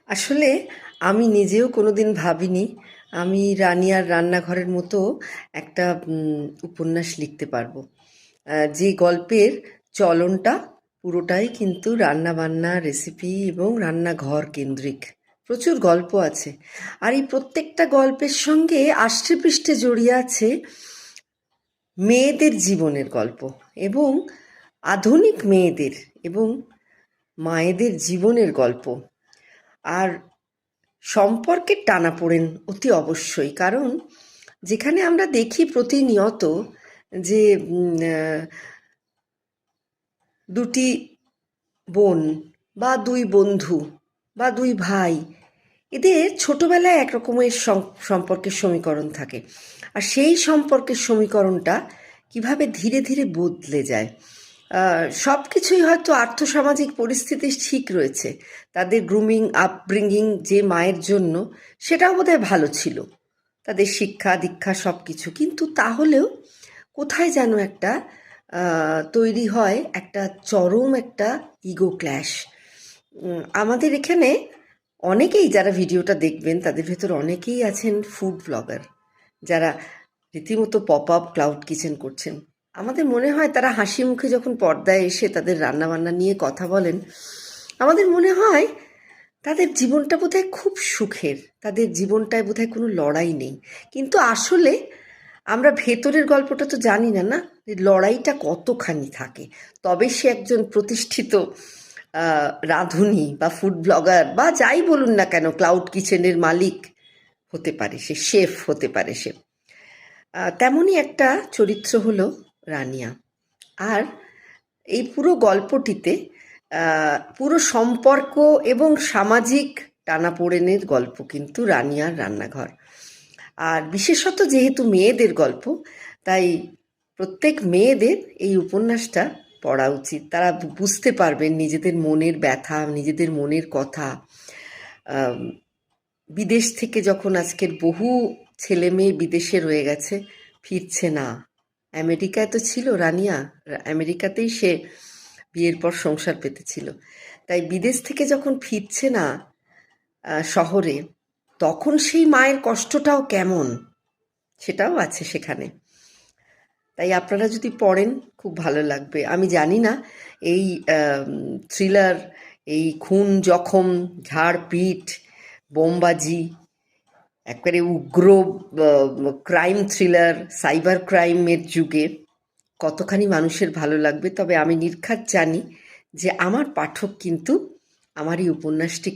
আসলে আমি নিজেও কোনোদিন ভাবিনি আমি রানিয়ার রান্নাঘরের মতো একটা উপন্যাস লিখতে পারবো। যে গল্পের চলনটা পুরোটাই কিন্তু রান্নাবান্না, রেসিপি এবং রান্নাঘর কেন্দ্রিক। প্রচুর গল্প আছে। আর এই প্রত্যেকটা গল্পের সঙ্গে আষ্টেপৃষ্ঠে জড়িয়ে আছে মেয়েদের জীবনের গল্প এবং আধুনিক মেয়েদের এবং মায়েদের জীবনের গল্প। আর সম্পর্কের টানাপোড়েন অতি অবশ্যই, কারণ যেখানে আমরা দেখি প্রতিনিয়ত যে দুটি বোন বা দুই বন্ধু বা দুই ভাই, এদের ছোটবেলায় একরকমের সম্পর্কের সমীকরণ থাকে, আর সেই সম্পর্কের সমীকরণটা কিভাবে ধীরে ধীরে বদলে যায়। সব কিছুই হয়তো আর্থসামাজিক পরিস্থিতি ঠিক রয়েছে, তাদের গ্রুমিং আপব্রিঙ্গিং যে মায়ের জন্য সেটাও বোধহয় ভালো ছিল, তাদের শিক্ষা দীক্ষা সব কিছু, কিন্তু তাহলেও কোথায় যেন একটা তৈরি হয় একটা চরম একটা ইগো ক্ল্যাশ। আমাদের এখানে অনেকেই যারা ভিডিওটা দেখবেন তাদের ভেতর অনেকেই আছেন ফুড ব্লগার, যারা রীতিমতো পপ আপ ক্লাউড কিচেন করছেন। আমাদের মনে হয় তারা হাসি মুখে যখন পর্দায় এসে তাদের রান্নাবান্না নিয়ে কথা বলেন, আমাদের মনে হয় তাদের জীবনটা বোধহয় খুব সুখের, তাদের জীবনটায় বোধহয় কোনো লড়াই নেই। কিন্তু আসলে আমরা ভেতরের গল্পটা তো জানি না, না লড়াইটা কতখানি থাকে। তবে সে একজন প্রতিষ্ঠিত রাঁধুনি বা ফুড ব্লগার বা যাই বলুন না কেন, ক্লাউড কিচেনের মালিক হতে পারে, সে শেফ হতে পারে সে। তেমনই একটা চরিত্র হলো রানিয়া। আর এই পুরো গল্পটিতে পুরো সম্পর্ক এবং সামাজিক টানাপোড়েনের গল্প কিন্তু রানিয়ার রান্নাঘর। আর বিশেষত যেহেতু মেয়েদের গল্প, তাই প্রত্যেক মেয়েদের এই উপন্যাসটা পড়া উচিত। তারা বুঝতে পারবেন নিজেদের মনের ব্যথা, নিজেদের মনের কথা। বিদেশ থেকে যখন আজকের বহু ছেলে মেয়ে বিদেশে রয়ে গেছে, ফিরছে না। আমেরিকায় তো ছিল রানিয়া, আমেরিকাতেই সে বিয়ের পর সংসার পেতেছিল। তাই বিদেশ থেকে যখন ফিরছে না শহরে, তখন সেই মায়ের কষ্টটাও কেমন সেটাও আছে সেখানে। তাই আপনারা যদি পড়েন খুব ভালো লাগবে। আমি জানি না এই থ্রিলার, এই খুন জখম, ঝাড়পিট, বোমবাজি, একবারে উগ্র ক্রাইম থ্রিলার, সাইবার ক্রাইমের যুগে কতখানি মানুষের ভালো লাগবে। তবে আমি নির্ঘাত জানি যে আমার পাঠক কিন্তু আমার এই উপন্যাসটি